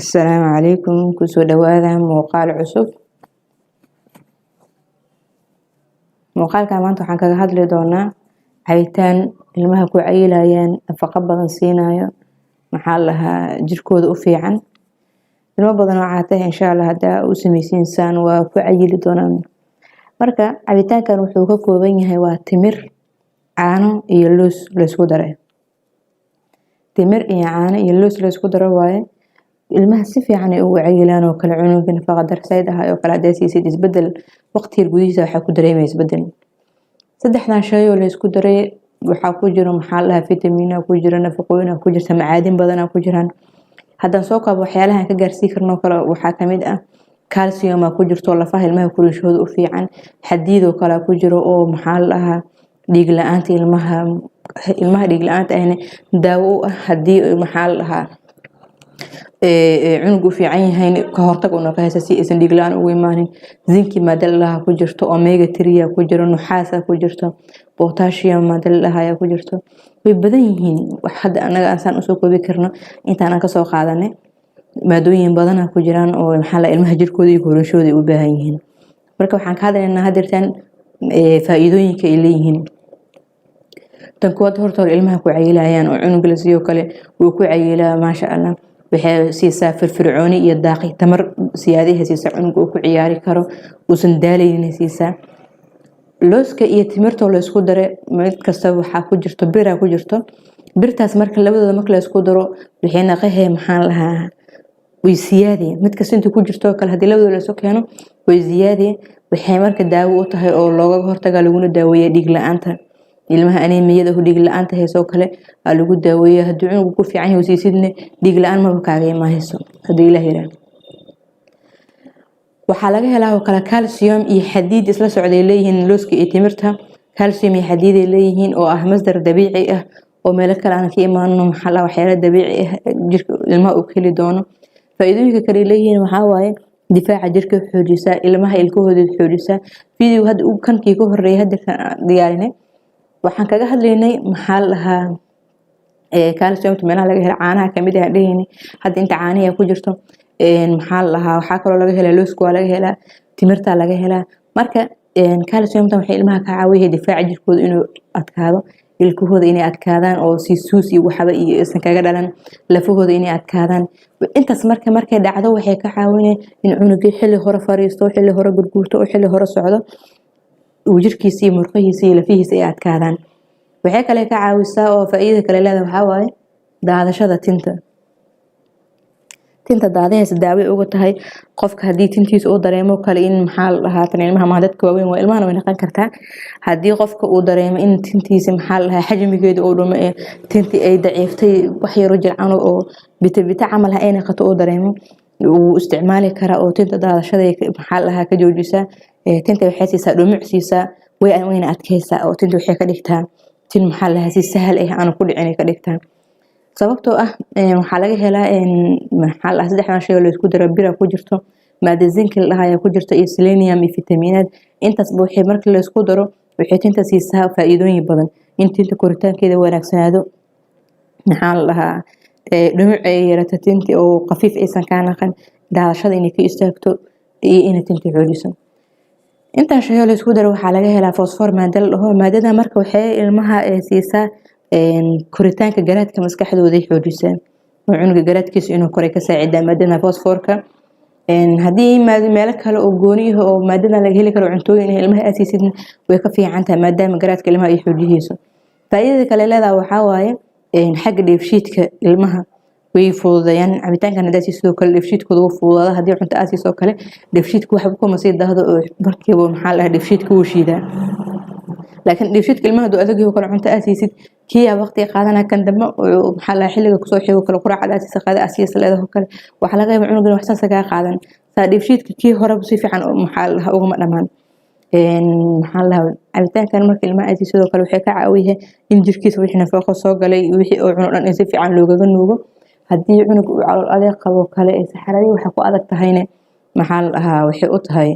السلام عليكم كسو دوادا موقال عصب موقالka maanta waxaan kaga hadli doonaa cabitaan ilmaha ku caylayaan nafaqo badan siinayo maxaa lahaa jirkooda u fiican ilmo badan oo caatay insha Allah hada u sameeysiin waa ku cayili doonaan marka cabitaankan wuxuu ka kooban yahay waa timir caano iyo loos la isku daray timir iyo caano iyo loos la isku daray waaye ilmaha si fiican ay ugu cayilaan oo kala cunuga nafaqa darsayd ah oo kala deesisid isbedel waqti gudihiisa waxa ku dareemayay isbedel saddexdan shay oo la isku daray waxa ku jira maxaa la fitamiina ku jira nafaqooyin ku jirta macaadin badan ku jiraan hadan soo qaab waxyaalaha ka gaarsiin karno kala waxa kamid ah calcium ku jirto lafaha ilmaha kurishooda u fiican xadiid oo kala ku jiro oo maxaa la dhiig la'aanta ilmaha dhiig la'aanta ayna daawo hadii maxaa la cunugu fiican yahay ka hortag oo naqaysa si aysan dhiig la'aan ugu imaanin zinki madalaha ku jirto omega 3 ku jiro nuxaas ku jirto potassium madalaha ku jirto way badan yihiin wax hada anaga aan soo koobi karno intaan ka soo qaadanay maadooyin badan ku jiraan oo maxaa la ilmaha jirkooda iyo korashooda u baahan yihiin marka waxaan ka hadlaynaa hadirtan faa'iidooyinka ay leeyihiin tan kuwad horta ilmaha ku cayilayaan oo cunuga la siiyo kale uu ku cayilaa maasha Allah waxay siisaa firfircooni iyo daaqi tamar siyaadaha siisaa cunuga uu ku ciyaari karo uusan daalaynin siisaa looska iyo timirta la isku daray mid kasta waxa ku jirto bir ku jirto birtaas marka labadooda marka la isku daro waxay naqahay maxaan lahaa way siyaadeen mid kasta inta ku jirto kala hadii labadooda la soo keeno way siyaadeen waxay marka daawo u tahay oo looga hortaga laguna daaweeyo dhiig la'aanta ilmaha aneemiyada u dhiig la'aanta hayso kale lagu daaweeyo hadii cunugu ku fiican yahay siisidna dhiig la'aan ma kaaga imaahayso hadii Ilaahay yiraahdo waxa laga helaa oo kala calcium iyo xadiid isla socday leeyihiin looska iyo timirta calcium iyo xadiid ay leeyihiin oo ah masdar dabiici ah oo meel kale aan ka imaano maxalla waxyaalo dabiici ah jirka ilmaha uu keli doono faa'iidooyinka kale leeyihiin waxa waaye difaaca jirka xoojisa ilmaha ilkahooda xoojisa video had uu kankii ka horeeyay hadda diyaarinay waxaan kaga hadlaynay maxaa lahaa calcium meelaha laga helo caanaha kamid ah dheheen hadda inta caanaha ku jirto maxaa lahaa waxa kale laga helaa looska waa laga helaa timirta laga helaa marka calcium waxay ilmaha ka caawiyaa difaaca jirkooda inuu adkaado ilkahooda inay adkaadaan oo si suus iyo waxba iyo isan kaga dhalan lafahooda inay adkaadaan intaas markay dhacdo waxay ka caawinayaan in cunuga xilli hore fariisto xilli hore gurguurto oo xilli hore socdo وجركيسي مرقيسي لفيهسي adkaadaan waxay kale ka caawisaa oo faa'iido kale leedahay waxa waaye daadashada tinta daadaysa daawo ugu tahay qofka hadii tintiisa uu dareemo kale in maxaa la dhahaa ilmaha ma dadka waaweyn waa ilmaha way noqon kartaa hadii qofka uu dareemo in tintiisa maxaa la dhahaa xajmigeedu uu dhumo tinti ay daciiftay wax yar oo jircan oo bita camal ah ay noqoto uu dareemo uu isticmaali kara oo tinta daadashada maxaa la dhahaa ka joojisa tinta waxay siisaa dhumucsiisa wayna adkaysaa oo tinta waxay ka dhigtaa tin maxaa la si sahal ah aan ku dhicin ka dhigtaa sababtoo ah waxa laga helaa maxaa la saddexdan shay oo la isku daro bir ku jirto maadada zinc la dhahayo ku jirto iyo selenium iyo fitamiinad intaas buuxi marka la isku daro waxay tinta siisaa faa'iidooyin badan in tinta koritaankeeda wanaagsanaado maxaa la dhahaa dhumuc ay yarata tinta oo qafiif aysan ka naqan daadashada inay ka istaagto iyo in tinta xoojiso inta shay oo la isku daro waxa laga helaa fosfor maadada marka waxay ilmaha siisaa koritaanka garaadka maskaxdooda xoojisaa oo cunuga garaadkiisa inuu koray ka saacidaa maadada fosforka hadii meel kale oo gooni ah oo maadada laga heli karo cuntooyin ilmaha aasiisid way ka fiican tahay maadaama garaadka ilmaha ay xoojiyayso faa'iidada kale leedahay waxa waaye xagga dheefshiidka ilmaha way fuudayaan cabitaankan hadaasi sidoo kale dheefshiidkooda uu fuudaada hadii cunto aasiiso kale dheefshiidku waxa uu kuma sii daahdo oo barkiiba maxaa la dheefshiidku uu shiidaa laakiin dheefshiidka ilmaha duu adag kale cunto aasiisid kiya waqti qaadana kan dambe maxaa la xilliga ku soo xigo kale quraacada aasiisa qaada aasiisa leedahay kale waxa laga yaabaa cunuga wax sasaga qaadan saa dheefshiidka kii hore si fiican maxaa la uga ma dhamaan maxaa la cabitaankan marka ilmaha aasiiso sidoo kale waxay ka caawiyaa in jirkiisa wixii nafaqo soo galay wixii oo cuno dhan si fiican looga nuugo hadii cunug uu calool adeeg qabo kale ee saxaradii waxa ku adag tahayna maxaa la dhahaa waxay u tahay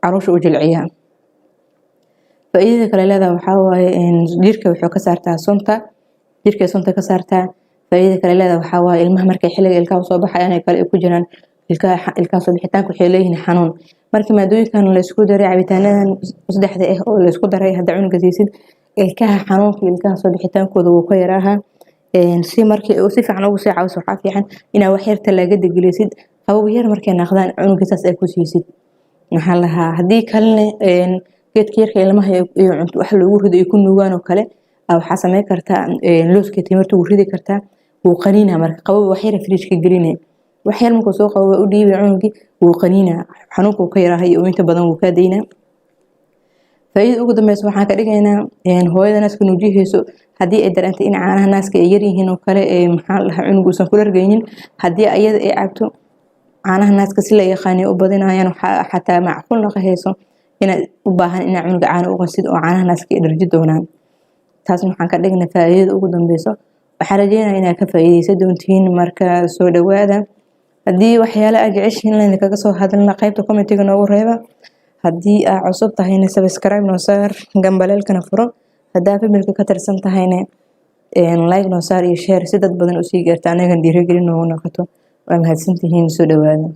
caruusha u jilciyaa faa'iidada kale leedahay waxa waaye jirka wuxuu ka saartaa sunta jirka sunta ka saartaa faa'iido kale leedahay waxaa waaye ilmaha markay xilliga ilkaha soo baxayaan ay kale ku jiraan ilkaha soo bixitaanku waxay leeyihiin xanuun markii maadooyinkan la isku daray cabitaanadan saddexda ah oo la isku daray hadda cunuga siisid ilkaha xanuunka ilkaha soo bixitaankooda wuu ka yaraaha si markii uu si fiican ugu sii caawiso waxaa fiican inaa wax yar talaaga gelisid qabow yar markay naqdaan cunuga saas ay ku siisid maxaa lahaa haddii kalena geedka yarka ilmaha iyo cunto wax loogu rido ay ku nuugaan oo kale waxaa sameyn kartaa looska timirta wuu ridi kartaa wuu qaniinaa marka qabow wax yar fridge-ka gelinay wax yar markuu soo qabo u dhiibay cunugii wuu qaniinaa xanuunka ka yaraahay oo inta badan wuu ka daynaa faa'iido ugu dambaysa waxaan ka dhigaynaa hooyada naaska nuujihayso haddii ay dareentay in caanaha naaska ay yar yihiin oo kale maxaa lahaa cunug uusan kula ragaynin haddii ayada ay cabto caanaha naaska si la yaqaanay u badinayaan xataa macquul noqonayso inaad u baahan inaad cunuga caano u qasid oo caanaha naaska ay dharji doonaan taasna waxaan ka dhignay faa'iidada ugu dambayso waxaan rajeynayaa inaad ka faa'iideysan doontiin marka soo dhawaada haddii waxyaalo aad jeceshiin in kaga soo hadalna qaybta commentiga noogu reeba haddii aad cusub tahayna subscribe noo saar gambaleelkana furo haddaa familka ka tirsan tahayna like noo saar iyo share si dad badan u sii gaarta anagan dhiirigelin noogu noqoto waa mahadsantihiin soo dhawaada